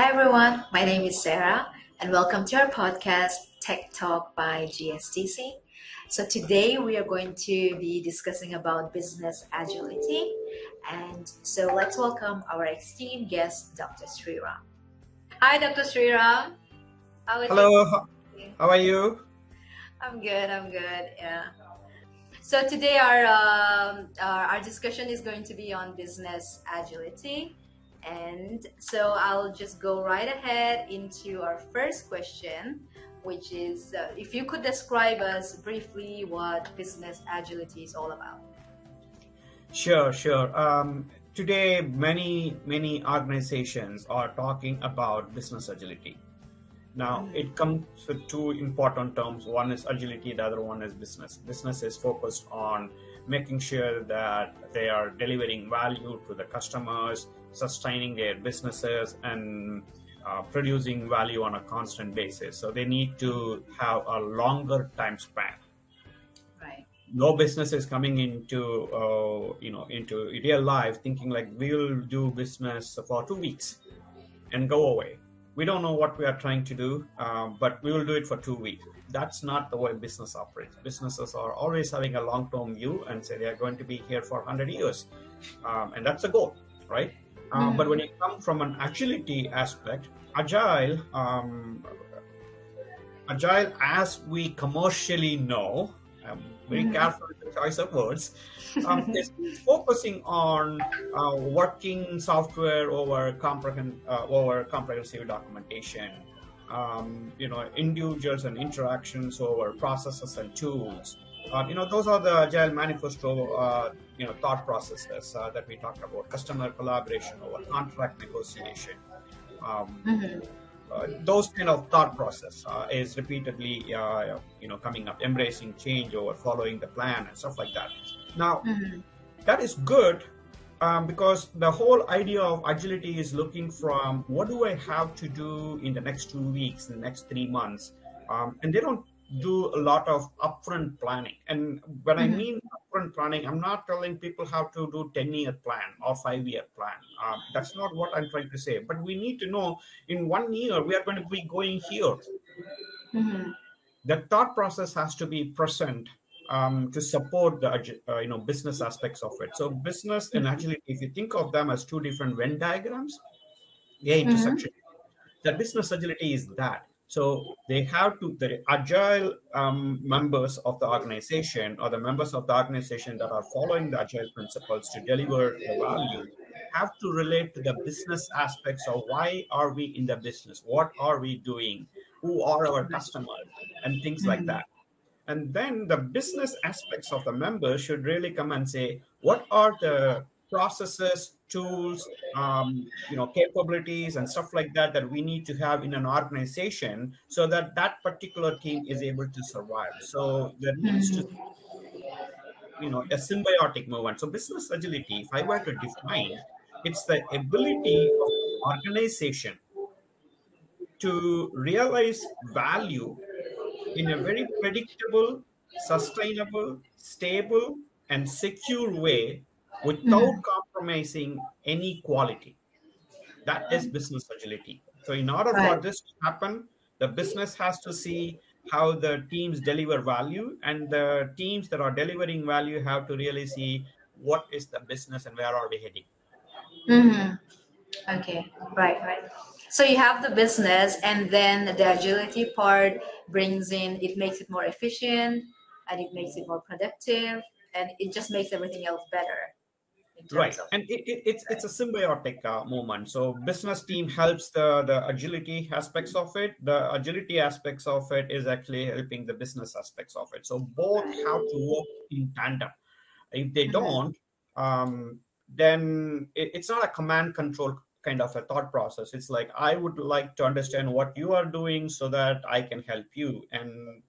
everyone, my name is Sarah, and welcome to our podcast, Tech Talk by GSDC. So today we are going to be discussing about business agility, and so let's welcome our esteemed guest, Dr. Sriram. Hi, Dr. Sriram. How is your Hello, day? how are you? I'm good. I'm good. Yeah. So today our discussion is going to be on business agility, and so I'll just go right ahead into our first question, which is if you could describe us briefly what business agility is all about. Sure. Today, many organizations are talking about business agility. Now, Mhm. it comes with two important terms. One is agility, the other one is business. Business is focused on making sure that they are delivering value to the customers, sustaining their businesses, and producing value on a constant basis. So they need to have a longer time span. Right. No business is coming into into real life thinking like we'll do business for 2 weeks and go away. We don't know what we are trying to do, but we will do it for 2 weeks. That's not the way business operates. Businesses are always having a long-term view and say they are going to be here for 100 years, and that's the goal, right? But when Mhm. you come from an agility aspect, agile agile as we commercially know, very Mhm. careful with the choice of words, is focusing on working software over comprehensive documentation. Individuals and interactions over processes and tools. Those are the agile manifesto. Thought processes that we talked about. Customer collaboration over contract negotiation. Um, Mhm. those kind of thought process is repeatedly coming up, embracing change over following the plan and stuff like that. Now Mhm. that is good, because the whole idea of agility is looking from what do I have to do in the next 2 weeks, in the next 3 months, and they don't do a lot of upfront planning. And when I Mhm. mean upfront planning, I'm not telling people how to do 10-year plan or 5-year plan. That's not what I'm trying to say. But we need to know in 1 year we are going to be going here. Mhm. The thought process has to be present to support the business aspects of it. So business and agility, if you think of them as two different Venn diagrams, their Mhm. intersection, the business agility is that. So they have to, the agile members of the organization, or the members of the organization that are following the agile principles to deliver the value, have to relate to the business aspects of why are we in the business, what are we doing, who are our customers, and things like Mhm. that. And then the business aspects of the members should really come and say, what are the processes, tools, capabilities, and stuff like that that we need to have in an organization so that that particular team is able to survive. So there needs to, Mhm. a symbiotic movement. So business agility, if I were to define, it's the ability of organization to realize value in a very predictable, sustainable, stable, and secure way without Mhm. compromising any quality. That is business agility. So, in order for Right. this to happen, the business has to see how the teams deliver value, and the teams that are delivering value have to really see what is the business and where are we heading. Mhm. Okay, right. So you have the business, and then the agility part brings in, it makes it more efficient and it makes it more productive and it just makes everything else better in terms Right, of, and it's right. a symbiotic movement. So business team helps the agility aspects of it. The agility aspects of it is actually helping the business aspects of it. So both have to work in tandem. If they Mhm. don't, then it's not a command control kind of a thought process. It's like I would like to understand what you are doing so that I can help you, and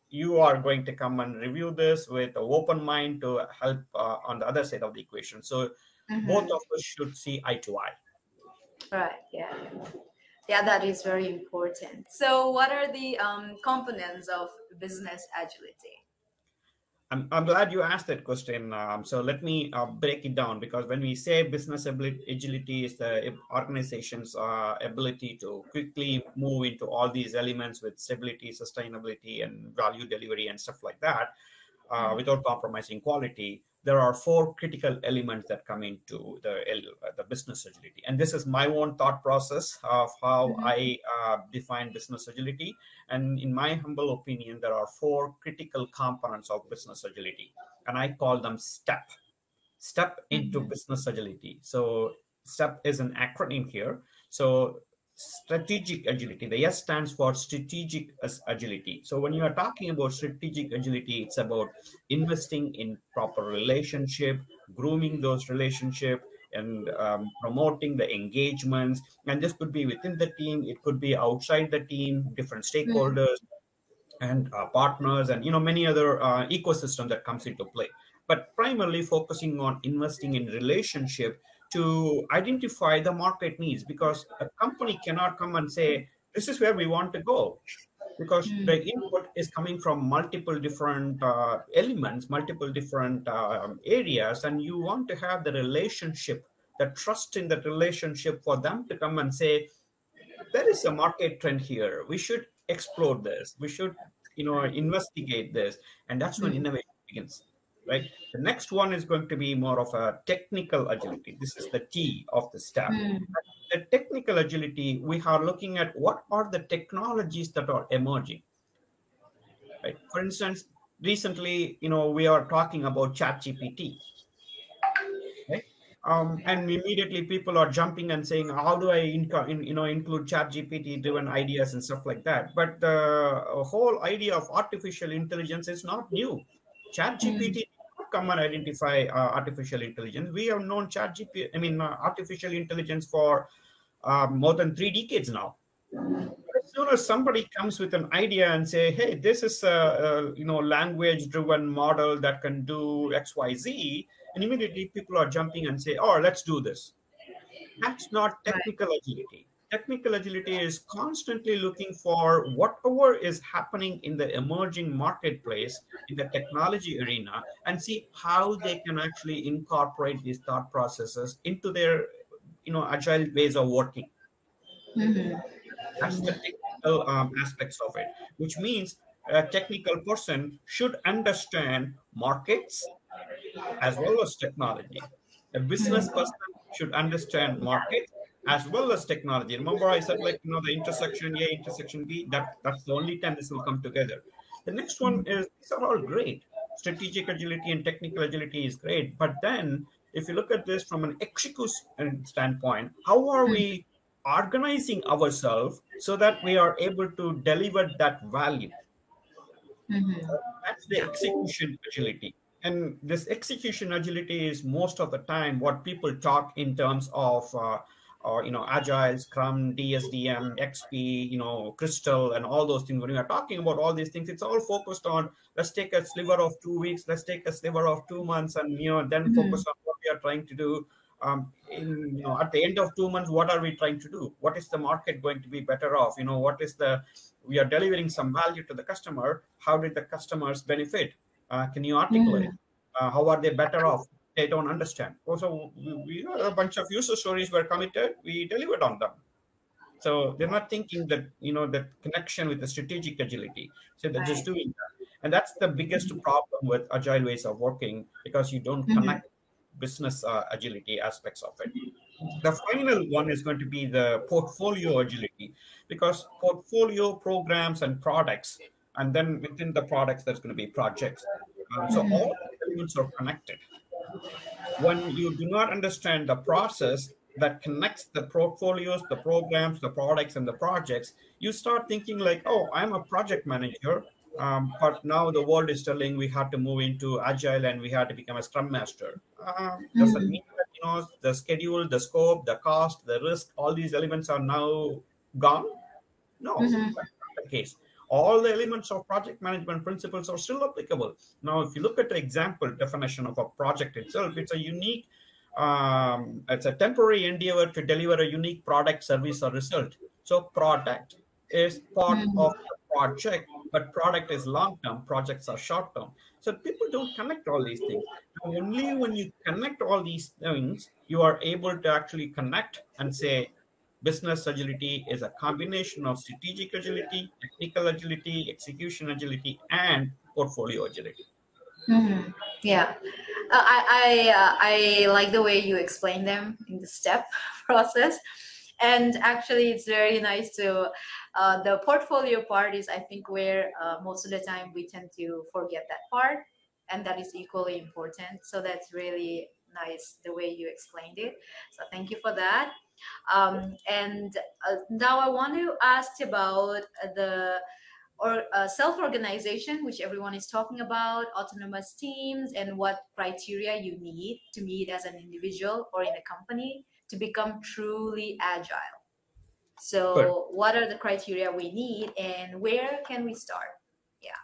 you are going to come and review this with an open mind to help on the other side of the equation. So both Mhm. of us should see eye to eye. Right, yeah. Yeah, that is very important. So what are the components of business agility? I'm glad you asked that question. So let me break it down, because when we say agility is the organization's ability to quickly move into all these elements with stability, sustainability, and value delivery and stuff like that, without compromising quality, there are four critical elements that come into the business agility. And this is my own thought process of how Mm-hmm. I define business agility. And in my humble opinion, there are four critical components of business agility, and I call them step into Mm-hmm. business agility. So step is an acronym here. So strategic agility, the S stands for strategic agility. So when you are talking about strategic agility, it's about investing in proper relationship, grooming those relationship, and promoting the engagements. And this could be within the team, it could be outside the team, different stakeholders and partners, and many other ecosystem that comes into play, but primarily focusing on investing in relationship to identify the market needs, because a company cannot come and say this is where we want to go, because the Mm-hmm. input is coming from multiple different elements, multiple different areas, and you want to have the relationship, the trust in that relationship, for them to come and say there is a market trend here, we should explore this, we should investigate this. And that's when innovation begins, right? The next one is going to be more of a technical agility. This is the T of the step. Mm-hmm. The technical agility, we are looking at what are the technologies that are emerging, right? For instance, recently, we are talking about chat gpt, right? And immediately people are jumping and saying, "How do I include Chat GPT driven ideas and stuff like that?" But the whole idea of artificial intelligence is not new. Chat GPT did not come and identify artificial intelligence. We have known artificial intelligence for more than 3 decades now. As soon as somebody comes with an idea and say, "Hey, this is a language driven model that can do XYZ," and immediately people are jumping and say, "Oh, let's do this." That's not Right. technical agility. Technical agility is constantly looking for whatever is happening in the emerging marketplace, in the technology arena, and see how they can actually incorporate these thought processes into their agile ways of working. Mm-hmm. That's the technical aspects of it, which means a technical person should understand markets as well as technology. A business person should understand markets as well as technology. Remember, I said, like, the intersection A, intersection B, that's the only time this will come together. The next one is, these are all great. Strategic agility and technical agility is great. But then if you look at this from an execution standpoint, how are we organizing ourselves so that we are able to deliver that value? Mm-hmm. That's the Yeah. execution agility. And this execution agility is most of the time what people talk in terms of, agile, scrum, dsdm, xp, crystal, and all those things. When we are talking about all these things, it's all focused on, let's take a sliver of 2 weeks, let's take a sliver of 2 months, and then Mm-hmm. focus on what we are trying to do. At the end of 2 months, what are we trying to do? What is the market going to be better off? What is the We are delivering some value to the customer. How did the customers benefit? Can you articulate? Mm-hmm. How are they better off? They don't understand. Also, we a bunch of user stories were committed. We delivered on them. So they're not thinking that that connection with the strategic agility. So they're just Right. doing that, and that's the biggest problem with agile ways of working, because you don't Mm-hmm. connect business agility aspects of it. The final one is going to be the portfolio agility, because portfolio programs and products, and then within the products, there's going to be projects. So all elements are connected. When you do not understand the process that connects the portfolios, the programs, the products, and the projects, you start thinking like, "Oh, I'm a project manager, but now the world is telling we have to move into agile and we have to become a scrum master." Does that Mm-hmm. mean that the schedule, the scope, the cost, the risk, all these elements are now gone? No, Mm-hmm. that's not the case. All the elements of project management principles are still applicable. Now, if you look at the example definition of a project itself, it's a temporary endeavor to deliver a unique product, service, or result. So, product is part of Mm-hmm. the project but product is long term, projects are short term. So people don't connect all these things. And only when you connect all these things, you are able to actually connect and say business agility is a combination of strategic agility, technical agility, execution agility, and portfolio agility. Mhm. Yeah, I like the way you explain them in the step process, and actually, it's very nice to the portfolio part is I think where most of the time we tend to forget that part, and that is equally important. So that's really nice the way you explained it. So thank you for that. And now I want to ask about the or self-organization, which everyone is talking about, autonomous teams, and what criteria you need to meet as an individual or in a company to become truly agile. Good. So, what are the criteria we need, and where can we start? Yeah.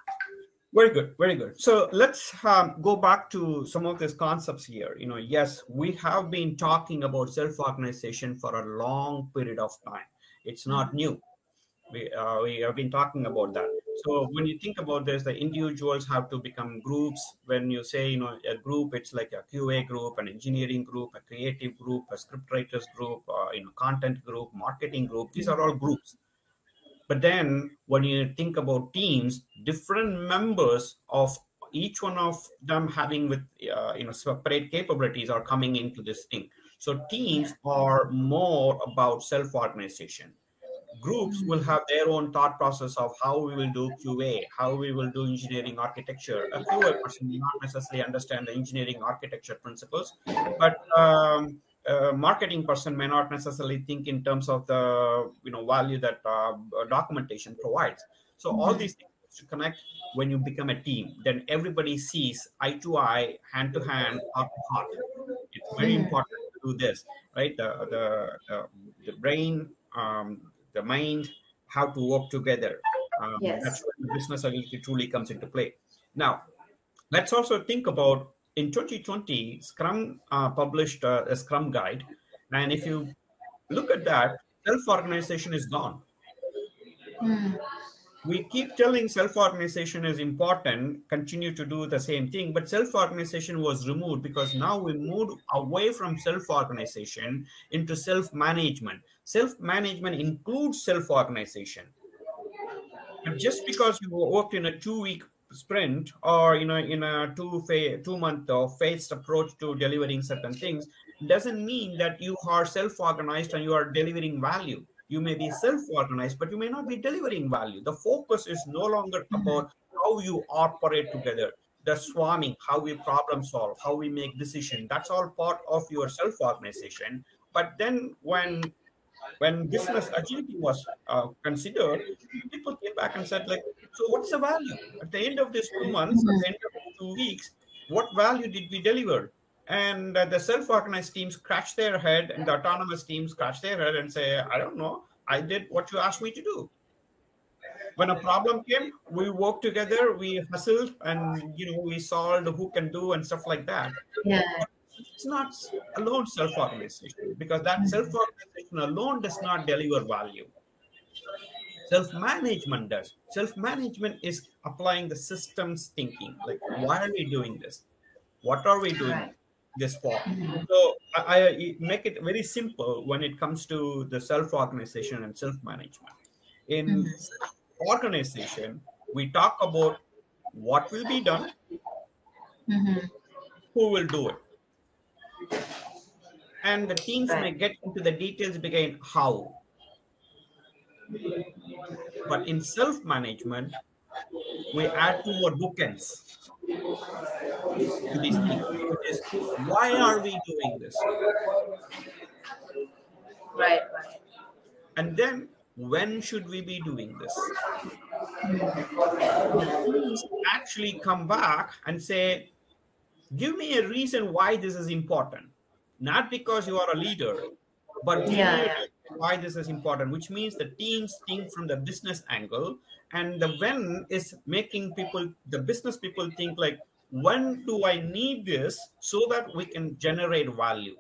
Very good, very good. So let's go back to some of these concepts here. Yes, we have been talking about self-organization for a long period of time. It's not Mhm. new. We have been talking about that. So when you think about this, the individuals have to become groups. When you say, a group, it's like a QA group, an engineering group, a creative group, a script writers group, content group, marketing group. These are all groups. But then when you think about teams, different members of each one of them having with separate capabilities are coming into this thing. So Yeah. teams are more about self-organization. Groups will have their own thought process of how we will do QA, how we will do engineering architecture. A QA person may not necessarily understand the engineering architecture principles, but a marketing person may not necessarily think in terms of the value that documentation provides. So all Mhm. these things to connect when you become a team, then everybody sees eye to eye, hand to hand, heart to heart. It's very Mhm. important to do this, right? The brain, the mind have to work together. That's Yes. where the business ability truly comes into play. Now, let's also think about in 2020, Scrum published a Scrum guide, and if you look at that, self-organization is gone. Mhm. We keep telling self-organization is important, continue to do the same thing, but self-organization was removed because now we moved away from self-organization into self-management. Self-management includes self-organization. But just because you worked in a 2 week sprint or in a 2 month or phased approach to delivering certain things doesn't mean that you are self-organized and you are delivering value. You may be self-organized, but you may not be delivering value. The focus is no longer about how you operate together. The swarming, how we problem solve, how we make decision. That's all part of your self-organization. But then when business agility was considered, people came back and said, like, so what's the value? At the end of these 2 months, at the end of these 2 weeks, what value did we deliver? And the self-organized teams scratch their head and the autonomous teams scratch their head and say, I don't know, I did what you asked me to do. When a problem came, we worked together, we hustled, and we solved who can do and stuff like that. Yeah. But it's not alone self-organization, because that self-organization alone does not deliver value. Self-management does. Self-management is applying the systems thinking, like why are we doing this, what are we doing Right. this for. So I make it very simple when it comes to the self-organization and self-management. In Mhm. organization, we talk about what will be done, Mhm. who will do it, and the teams may Right. get into the details behind how. But in self-management, we add two more bookends to these things, which is why are we doing this? Right. Right. And then when should we be doing this? The teams actually come back and say, give me a reason why this is important. Not because you are a leader, but give me Yeah. a Yeah. reason why this is important, which means the teams think from the business angle. And the when is making people, the business people think like, when do I need this so that we can generate value?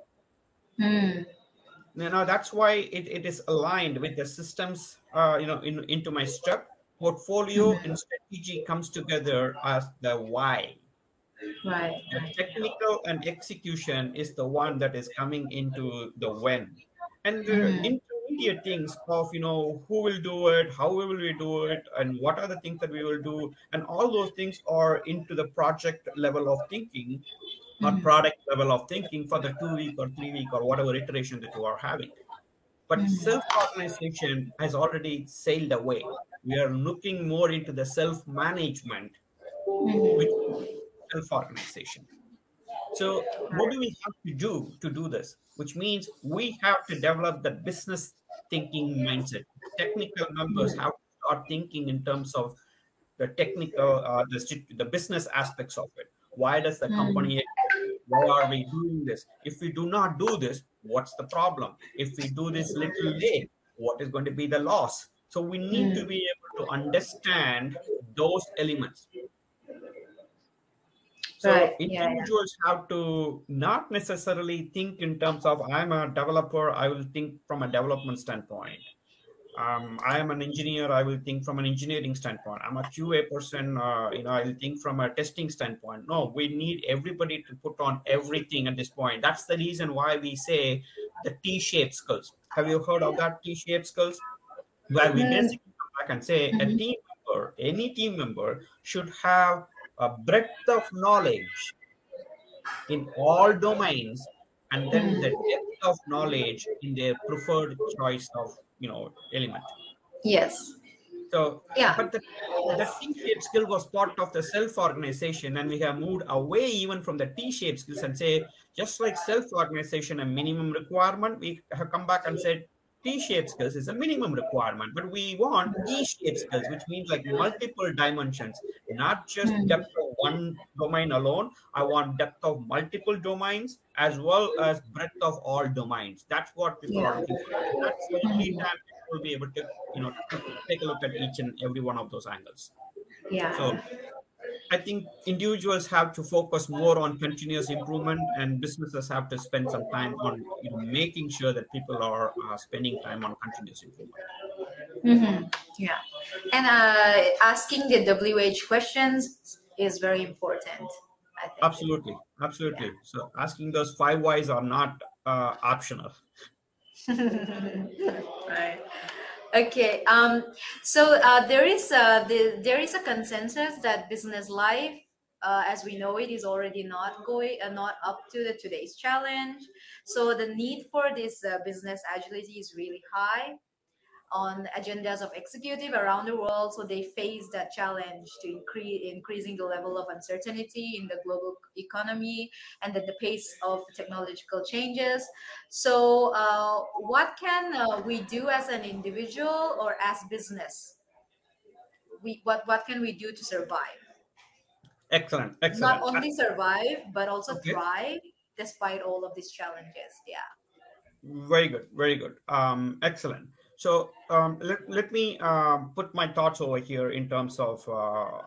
Mm. That's why it is aligned with the systems into my step. Portfolio and strategy comes together as the why. Right, The right, technical and execution is the one that is coming into the when. And the yeah. intermediate things of, who will do it, how will we do it, and what are the things that we will do, and all those things are into the project level of thinking or product level of thinking for the 2 week or 3 week or whatever iteration that you are having. But self organization has already sailed away. We are looking more into the self management, which is self organization. So, what do we have to do this? Which means we have to develop the business thinking mindset. Technical members have to start thinking in terms of the technical, the business aspects of it. Why does the company exist? Why are we doing this? If we do not do this, what's the problem? If we do this little late, what is going to be the loss? So we need to be able to understand those elements. Right, So yeah, yeah. individuals have to not necessarily think in terms of I'm a developer, I will think from a development standpoint. I am an engineer, I will think from an engineering standpoint. I'm a QA person, I'll think from a testing standpoint. No, we need everybody to put on everything at this point. That's the reason why we say the T-shaped skills. Have you heard of that T-shaped skills? Where we Mm, basically come back and say a team member, any team member should have a breadth of knowledge in all domains, and then the depth of knowledge in their preferred choice of element. yes. So, Yeah. but the T-shaped skill was part of the self-organization, and we have moved away even from the T-shaped skills and say, just like self-organization, a minimum requirement, we have come back and said T-shaped skills is a minimum requirement, but we want E-shaped skills, which means like multiple dimensions, not just Mm, depth of one domain alone. I want depth of multiple domains as well as breadth of all domains. That's what people are yeah. looking for, and that's the only time people will be able to take a look at each and every one of those angles. Yeah. So I think individuals have to focus more on continuous improvement, and businesses have to spend some time on making sure that people are spending time on continuous improvement. Yeah. And asking the WH questions is very important, I think. Absolutely, Yeah. absolutely. So asking those five whys are not optional. Right. Okay. So there is a consensus that business life, as we know it, is already not up to the today's challenge. So the need for this business agility is really high on agendas of executive around the world. So they face that challenge to increasing the level of uncertainty in the global economy and the pace of technological changes. So what can we do as an individual or as business? What can we do to survive? Excellent, Not excellent. only survive, but also Okay, thrive despite all of these challenges. Yeah. very good, very good. Excellent. So let me put my thoughts over here in terms of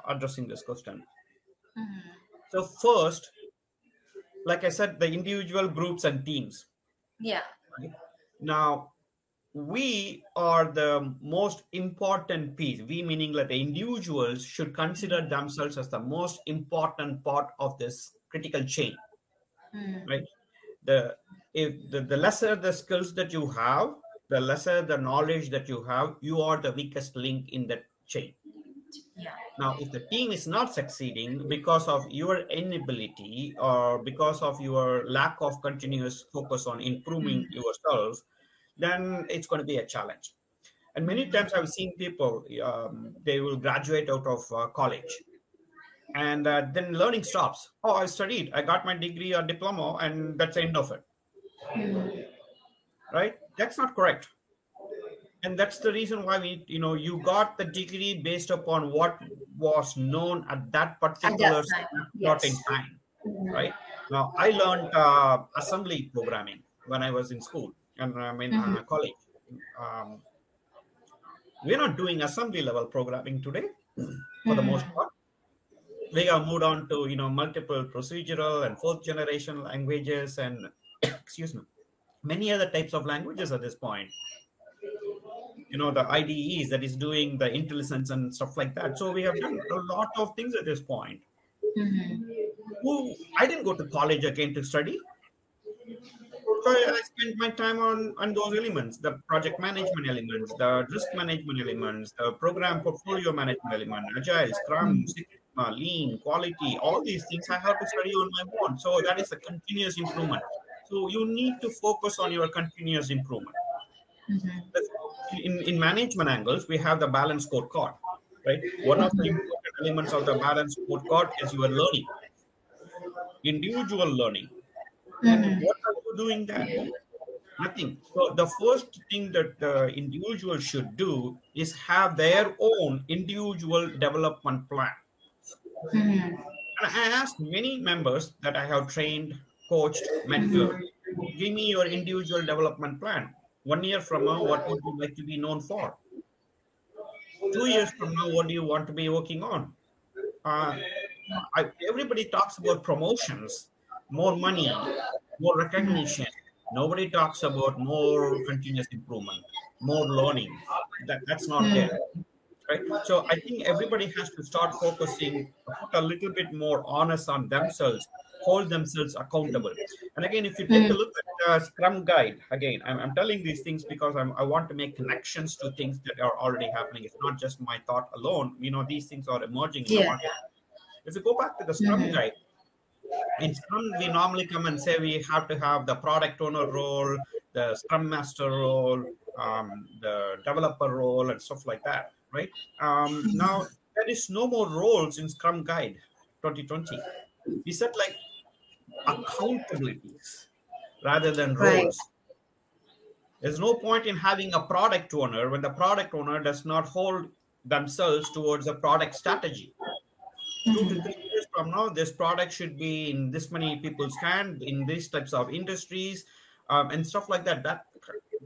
addressing this question. So first, like I said, the individual groups and teams. Yeah. Right? Now, we are the most important piece. We meaning that the individuals should consider themselves as the most important part of this critical chain, right? The the lesser the skills that you have, the lesser the knowledge that you have, you are the weakest link in that chain. Yeah. Now, if the team is not succeeding because of your inability or because of your lack of continuous focus on improving yourself, then it's going to be a challenge. And many times I've seen people, they will graduate out of college and then learning stops. Oh, I studied, I got my degree or diploma, and that's the end of it, right? That's not correct. And that's the reason why you got the degree based upon what was known at that At that particular time. snapshot Yes. in time, right? Now I learned assembly programming when I was in school and I'm in college. um, we're not doing assembly level programming today for the most part. We have moved on to multiple procedural and fourth generation languages and excuse me, many other types of languages at this point. the IDEs that is doing the intelligence and stuff like that. So we have done a lot of things at this point. I didn't go to college again to study. So I spent my time on those elements, the project management elements, the risk management elements, the program portfolio management element, agile, scrum, Six Sigma, lean, quality, all these things I have to study on my own. So that is a continuous improvement. So you need to focus on your continuous improvement. In management angles, we have the balance scorecard, right? One of the important elements of the balance scorecard is your learning, individual learning. And what are you doing there? Nothing. So the first thing that the individual should do is have their own individual development plan. And I asked many members that I have trained, coached, mentored, give me your individual development plan. 1 year from now, what would you like to be known for? 2 years from now, what do you want to be working on? Uh, everybody talks about promotions, more money, more recognition. Nobody talks about more continuous improvement, more learning. That's not there, right? So I think everybody has to start focusing, put a little bit more honest on themselves, hold themselves accountable. And again, if you take a look at the Scrum Guide, again, I'm telling these things because I want to make connections to things that are already happening. It's not just my thought alone. These things are emerging in the Yeah. market. If you go back to the Scrum Guide, in Scrum, we normally come and say we have to have the product owner role, the Scrum Master role, the developer role, and stuff like that, right? Now, there is no more roles in Scrum Guide 2020. We set like accountabilities rather than Right. roles. There's no point in having a product owner when the product owner does not hold themselves towards a product strategy. 2 to 3 years from now, this product should be in this many people's hand in these types of industries, and stuff like that. That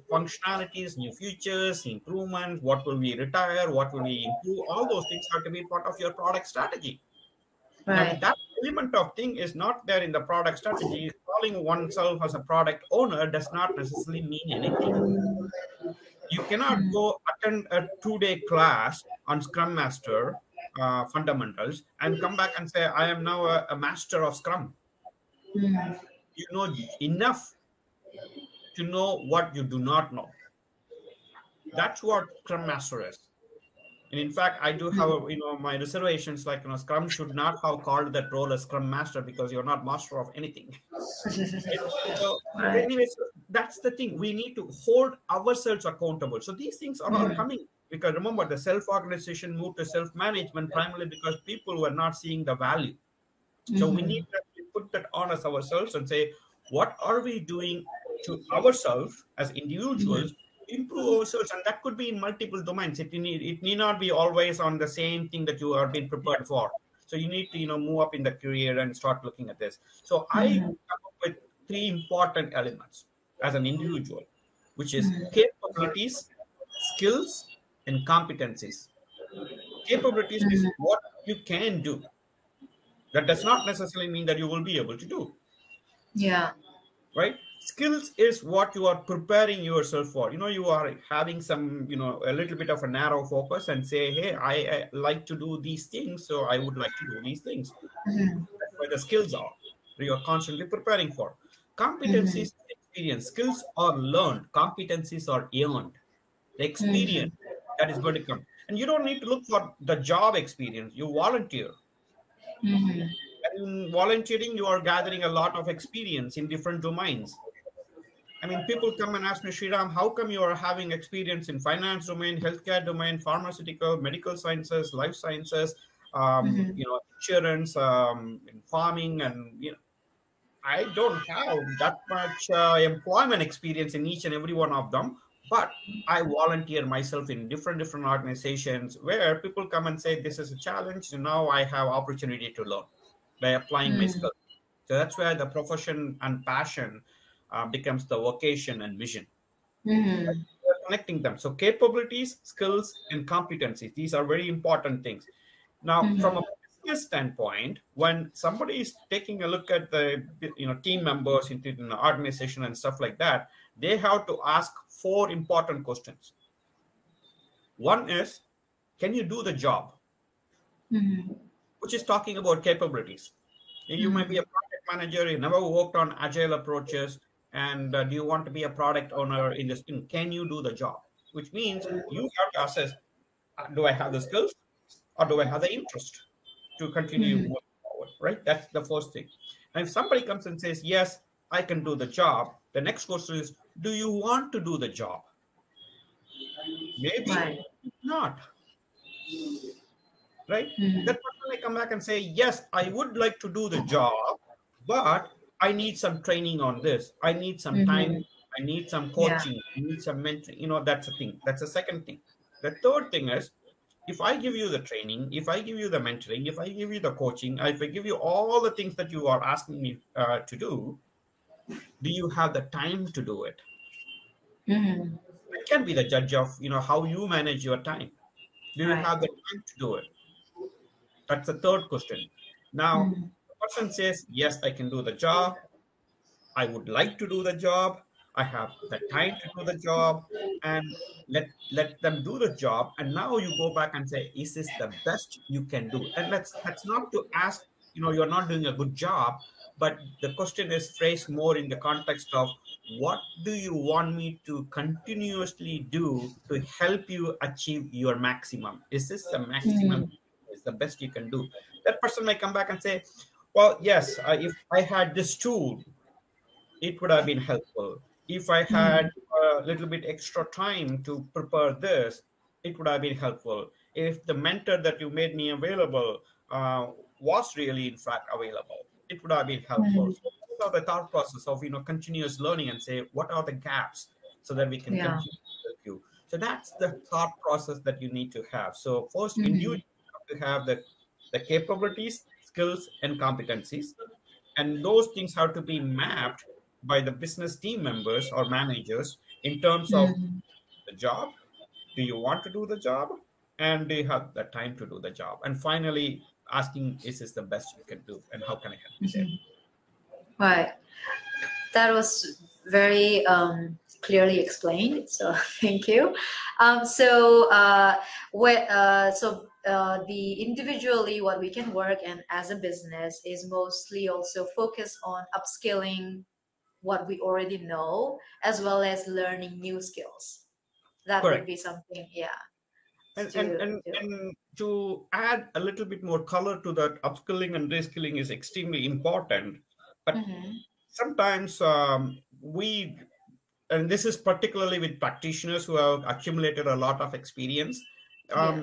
functionalities, new features, improvements, what will we retire, what will we improve, all those things have to be part of your product strategy. Now, if Right. that element of thing is not there in the product strategy, calling oneself as a product owner does not necessarily mean anything. You cannot go attend a 2-day class on Scrum Master fundamentals and come back and say, I am now a master of Scrum. You know enough to know what you do not know. That's what Scrum Master is. And in fact, I do have my reservations. Like Scrum should not have called that role as Scrum Master because you're not master of anything. Right? So, Right. anyways, that's the thing. We need to hold ourselves accountable. So these things are all coming because remember, the self-organization moved to self-management primarily because people were not seeing the value. So we need to actually put that on us ourselves and say, what are we doing to ourselves as individuals to improve ourselves? And that could be in multiple domains. It need not be always on the same thing that you are being prepared for. So you need to move up in the career and start looking at this. So I come up with three important elements as an individual, which is capabilities, skills, and competencies. Capabilities is what you can do. That does not necessarily mean that you will be able to do, Yeah. right? Skills is what you are preparing yourself for. You are having some, a little bit of a narrow focus and say, hey, I like to do these things, so I would like to do these things. That's where the skills are. You are constantly preparing for. Competencies, experience. Skills are learned. Competencies are earned. The experience that is going to come. And you don't need to look for the job experience. You volunteer. In volunteering, you are gathering a lot of experience in different domains. I mean, people come and ask me, Sriram, how come you are having experience in finance domain, healthcare domain, pharmaceutical, medical sciences, life sciences, insurance, in farming, and I don't have that much employment experience in each and every one of them, but I volunteer myself in different organizations where people come and say, this is a challenge, and now I have opportunity to learn by applying my skills. So that's where the profession and passion becomes the vocation and vision. We're connecting them. So capabilities, skills, and competencies. These are very important things. Now, from a business standpoint, when somebody is taking a look at the team members into the organization and stuff like that, they have to ask four important questions. One is, can you do the job, Mm-hmm. which is talking about capabilities. You might be a Mm-hmm. project manager, you never worked on agile approaches, and do you want to be a product owner in this thing? Can you do the job? Which means you have to assess, do I have the skills or do I have the interest to continue Mm-hmm. moving forward, right? That's the first thing. And if somebody comes and says, yes, I can do the job, the next question is, do you want to do the job? Maybe Right. not, right? Mm-hmm. That person may come back and say, yes, I would like to do the job, but I need some training on this. I need some time. Mm-hmm. I need some Yeah. coaching. I need some mentoring. That's a thing. That's the second thing. The third thing is, if I give you the training, if I give you the mentoring, if I give you the coaching, if I give you all the things that you are asking me do you have the time to do it? Mm-hmm. I can be the judge of how you manage your time. Do you Right. have the time to do it? That's the third question. Now, Mm-hmm. the person says, yes, I can do the job. I would like to do the job. I have the time to do the job, and let them do the job. And now you go back and say, is this the best you can do? And that's not to ask, you're not doing a good job, but the question is phrased more in the context of what do you want me to continuously do to help you achieve your maximum? Is this the maximum? Mm-hmm. Is the best you can do? That person may come back and say, well, yes, if I had this tool, it would have been helpful. If I had Mm-hmm. a little bit extra time to prepare this, it would have been helpful. If the mentor that you made me available was really, in fact, available, it would have been helpful. Mm-hmm. So those are the thought process of continuous learning and say what are the gaps so that we can Yeah. continue to help you. So that's the thought process that you need to have. So first, Mm-hmm. individuals have to have the capabilities, skills, and competencies, and those things have to be mapped by the business team members or managers in terms of Mm-hmm. the job. Do you want to do the job? And do you have the time to do the job? And finally, asking, is this the best you can do? And how can I help you there? Mm-hmm. Right. That was very clearly explained. So thank you. The individually what we can work and as a business is mostly also focus on upskilling what we already know as well as learning new skills. That would Correct. be something, yeah, And, and, to and, do. and to add a little bit more color to that, upskilling and reskilling is extremely important. But Mm-hmm. sometimes we and this is particularly with practitioners who have accumulated a lot of experience. Yeah.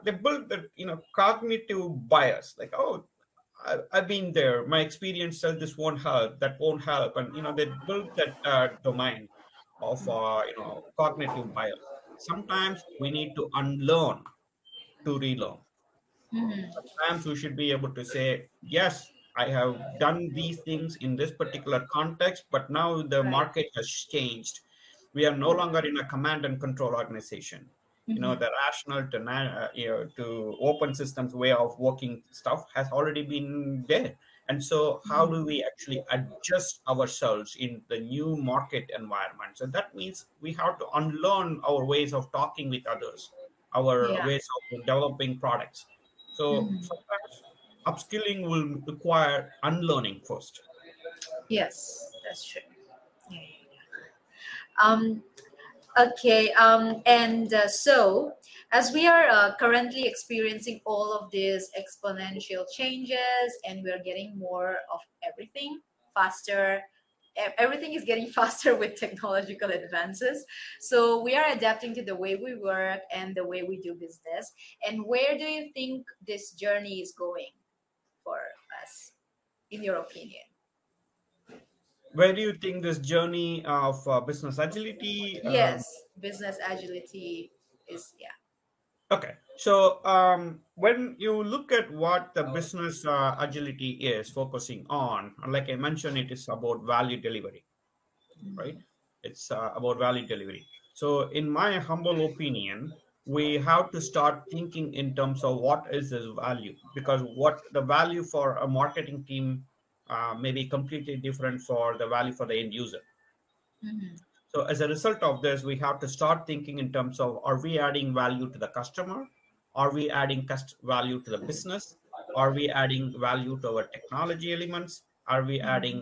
They build that cognitive bias, like, oh, I've been there, my experience says this won't help, that won't help, and they build that domain of cognitive bias. Sometimes we need to unlearn to relearn. Mm-hmm. Sometimes we should be able to say, yes, I have done these things in this particular context, but now the Right. market has changed. We are no longer in a command and control organization. Mm-hmm. The rational to open systems way of working stuff has already been there. And so how do we actually adjust ourselves in the new market environment? So that means we have to unlearn our ways of talking with others, our Yeah. ways of developing products. So Mm-hmm. sometimes upskilling will require unlearning first. Yes, that's true. Yeah. Um, Okay, as we are currently experiencing all of these exponential changes and we are getting more of everything faster, everything is getting faster with technological advances. So we are adapting to the way we work and the way we do business. And where do you think this journey is going for us, in your opinion? Where do you think this journey of business agility? Yes, business agility is, yeah. Okay, so when you look at what the business agility is focusing on, like I mentioned, it is about value delivery, right? It's about value delivery. So, in my humble opinion, we have to start thinking in terms of what is this value, because what the value for a marketing team may be completely different for the value for the end user. Mm-hmm. So as a result of this, we have to start thinking in terms of, are we adding value to the customer? Are we adding value to the business? Are we adding value to our technology elements? Are we Mm-hmm. adding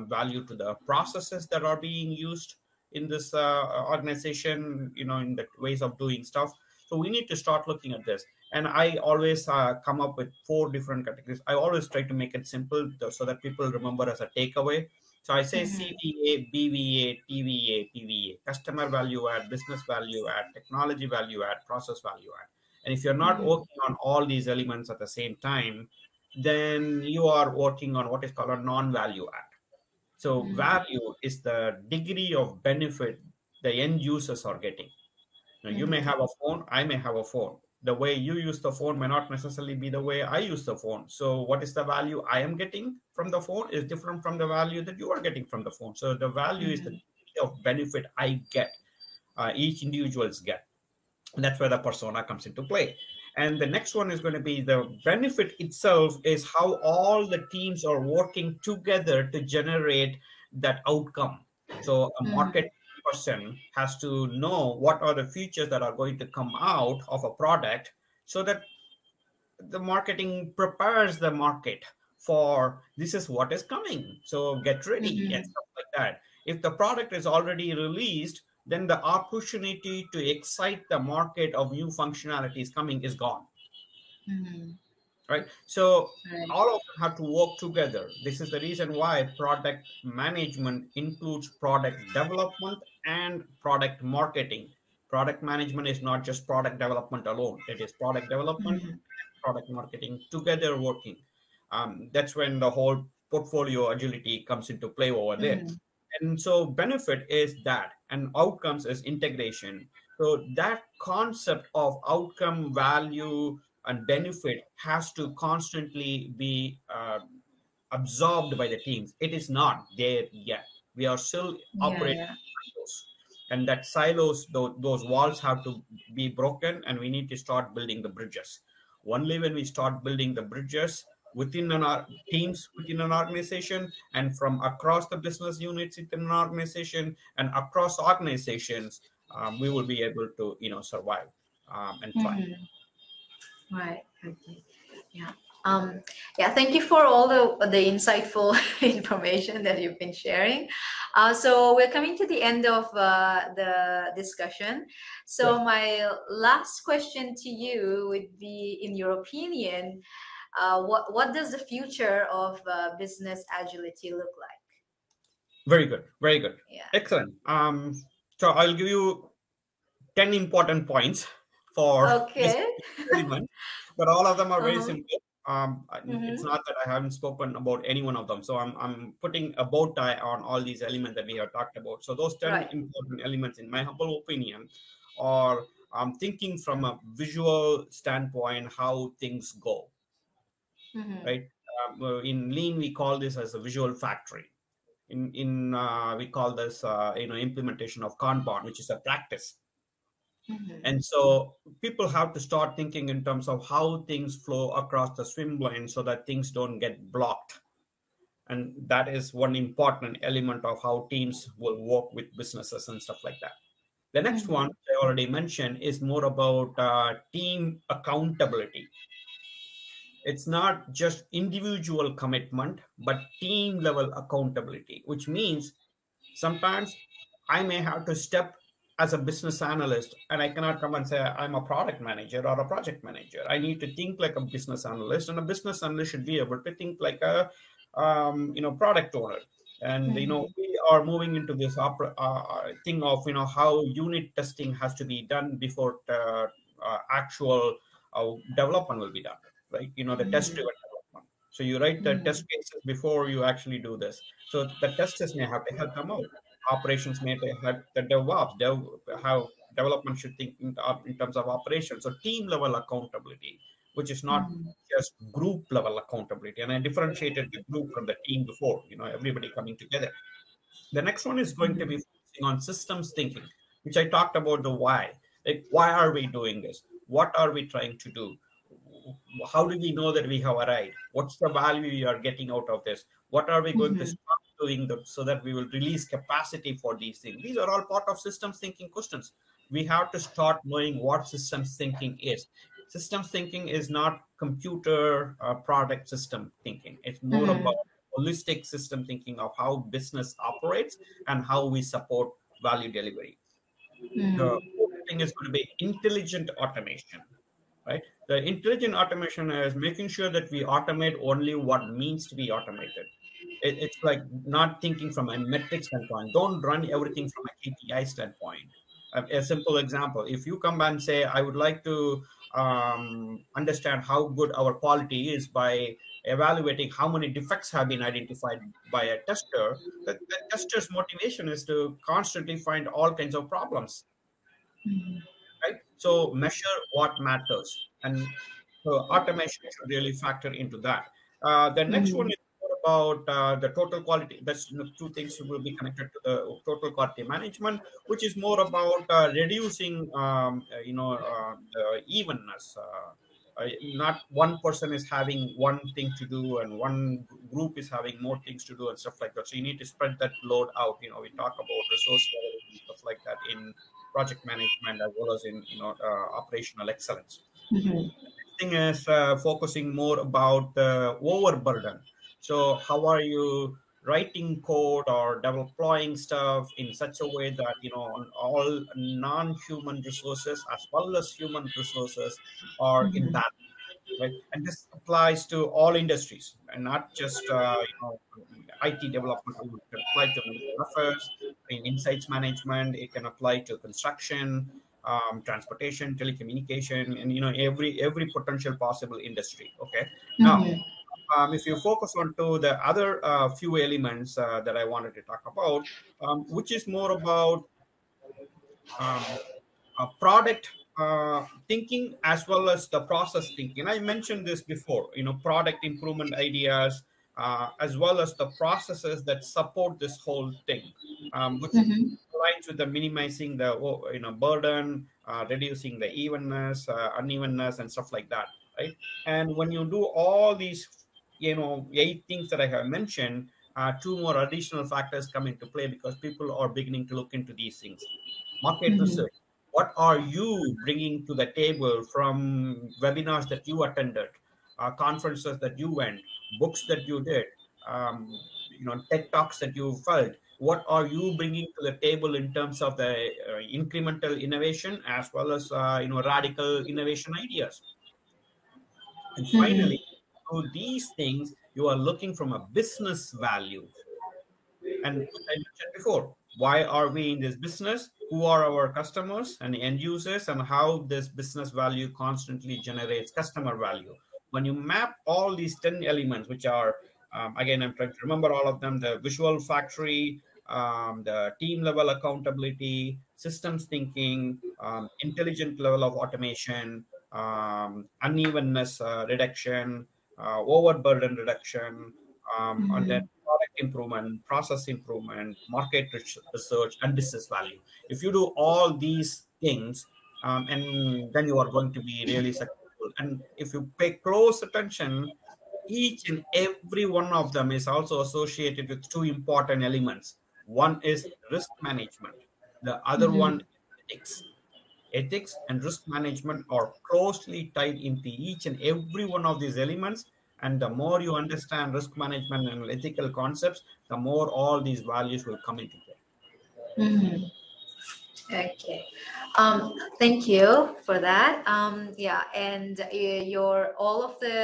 value to the processes that are being used in this organization, in the ways of doing stuff? So we need to start looking at this. And I always come up with four different categories. I always try to make it simple so that people remember as a takeaway. So I say Mm-hmm. CVA, BVA, TVA, PVA, customer value add, business value add, technology value add, process value add. And if you're not Mm-hmm. working on all these elements at the same time, then you are working on what is called a non-value add. So value is the degree of benefit the end users are getting. Now, you may Mm-hmm. have a phone, I may have a phone. The way you use the phone may not necessarily be the way I use the phone. So, what is the value I am getting from the phone is different from the value that you are getting from the phone. So, the value is the Mm-hmm. degree of benefit I get, each individuals get. And that's where the persona comes into play. And the next one is going to be the benefit itself is how all the teams are working together to generate that outcome. So a Mm-hmm. market person has to know what are the features that are going to come out of a product, so that the marketing prepares the market for this is what is coming, so get ready and Mm-hmm. stuff like that. If the product is already released, then the opportunity to excite the market of new functionalities coming is gone, Mm-hmm. right? So Right. all of them have to work together. This is the reason why product management includes product development and product marketing. Product management is not just product development alone, it is product development Mm-hmm. and product marketing together working. That's when the whole portfolio agility comes into play over there. Mm-hmm. And so benefit is that, and outcomes is integration. So that concept of outcome, value, and benefit has to constantly be absorbed by the teams. It is not there yet. We are still Yeah, operating yeah. silos, and that silos, those walls have to be broken, and we need to start building the bridges. Only when we start building the bridges within teams within an organization, and from across the business units within an organization and across organizations, we will be able to survive and thrive. Mm-hmm. Right. Okay. Yeah. Um, yeah. Thank you for all the insightful information that you've been sharing. So we're coming to the end of the discussion. Yes. So my last question to you would be, in your opinion, what does the future of business agility look like? Very good. Very good. Yeah. Excellent. So I'll give you 10 important points for this Okay. element, but all of them are very Uh-huh. simple. It's Mm-hmm. not that I haven't spoken about any one of them. So I'm putting a bow tie on all these elements that we have talked about. So those 10 Right. important elements, in my humble opinion, are thinking from a visual standpoint how things go, Mm-hmm. right? In Lean, we call this as a visual factory. In we call this implementation of Kanban, which is a practice. Mm-hmm. And so people have to start thinking in terms of how things flow across the swim lane so that things don't get blocked. And that is one important element of how teams will work with businesses and stuff like that. The next one Mm-hmm. I already mentioned is more about team accountability. It's not just individual commitment, but team level accountability, which means sometimes I may have to step as a business analyst, and I cannot come and say I'm a product manager or a project manager. I need to think like a business analyst, and a business analyst should be able to think like a product owner. And Mm-hmm. we are moving into this thing of how unit testing has to be done before actual development will be done, right? The test Mm-hmm. driven development. So you write the Mm-hmm. test cases before you actually do this. So the testers may have to help them out. Operations may help the DevOps, how development should think in terms of operations. So team level accountability, which is not Mm-hmm. just group level accountability. And I differentiated the group from the team before, everybody coming together. The next one is going to be focusing on systems thinking, which I talked about the why. Like, why are we doing this? What are we trying to do? How do we know that we have arrived? What's the value we are getting out of this? What are we going to Mm-hmm. start doing that so that we will release capacity for these things? These are all part of systems thinking questions. We have to start knowing what systems thinking is. Systems thinking is not computer product system thinking. It's more about Mhm. holistic system thinking of how business operates and how we support value delivery. The Mhm. fourth thing is going to be intelligent automation, right? The intelligent automation is making sure that we automate only what needs to be automated. It's like not thinking from a metric standpoint. Don't run everything from a KPI standpoint. A simple example: if you come and say, "I would like to understand how good our quality is by evaluating how many defects have been identified by a tester," the tester's motivation is to constantly find all kinds of problems, right? So measure what matters, and so automation should really factor into that. The next one Mhm. is more about the total quality. That's, two things will be connected to the total quality management, which is more about reducing, the evenness. Not one person is having one thing to do and one group is having more things to do and stuff like that. So you need to spread that load out. We talk about resource leveling and stuff like that in project management as well as in operational excellence. Mhm. Thing is focusing more about the overburden. So how are you writing code or deploying stuff in such a way that all non-human resources as well as human resources are in Mhm. balance, right? And this applies to all industries and not just IT development alone. It can apply to medical affairs, in insights management. It can apply to construction, transportation, telecommunication, and every potential possible industry. Okay, now Mhm. if you focus on to the other few elements that I wanted to talk about, which is more about um, product thinking as well as the process thinking. I mentioned this before, product improvement ideas as well as the processes that support this whole thing, which Mhm. aligns with the minimizing the burden, reducing the unevenness and stuff like that, right? And when you do all these, eight things that I have mentioned, two more additional factors come into play because people are beginning to look into these things. Market Mhm. research. What are you bringing to the table from webinars that you attended, conferences that you went, books that you did, TED talks that you felt? What are you bringing to the table in terms of the incremental innovation as well as radical innovation ideas? And Mhm. finally, through these things, you are looking from a business value. And which I mentioned before, why are we in this business? Who are our customers and end users, and how this business value constantly generates customer value? When you map all these 10 elements, which are, again, I'm trying to remember all of them: the visual factory, the team level accountability, systems thinking, intelligent level of automation, unevenness reduction, overburden reduction, and then Mhm. product improvement, process improvement, market research, and business value. If you do all these things, and then you are going to be really successful. And if you pay close attention, each and every one of them is also associated with two important elements. One is risk management. The other one Mhm. is ethics. Ethics and risk management are closely tied into each and every one of these elements. And the more you understand risk management and ethical concepts, the more all these values will come into play. Mhm. Okay. Thank you for that. Yeah, and your all of the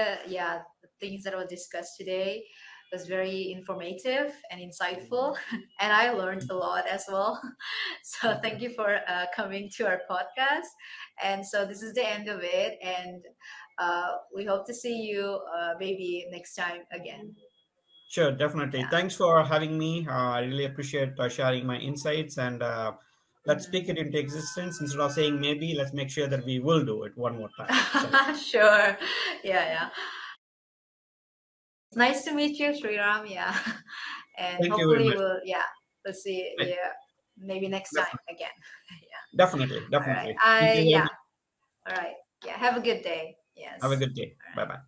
the things that were discussed today was very informative and insightful, and I learned a lot as well. So thank you for coming to our podcast. And so this is the end of it, and we hope to see you maybe next time again. Sure, definitely. Yeah. Thanks for having me. I really appreciate sharing my insights, and let's speak it Mhm. into existence. Instead of saying maybe, let's make sure that we will do it one more time. So Sure. Yeah, yeah. It's nice to meet you, Sriram. Yeah. And thank you very hopefully much. we'll see, I- yeah, maybe next time Definitely, again. Yeah. definitely, All right. definitely. Thank I you very Yeah. much. All right. Yeah. Have a good day. Have a Yes. good day. All Bye right. bye.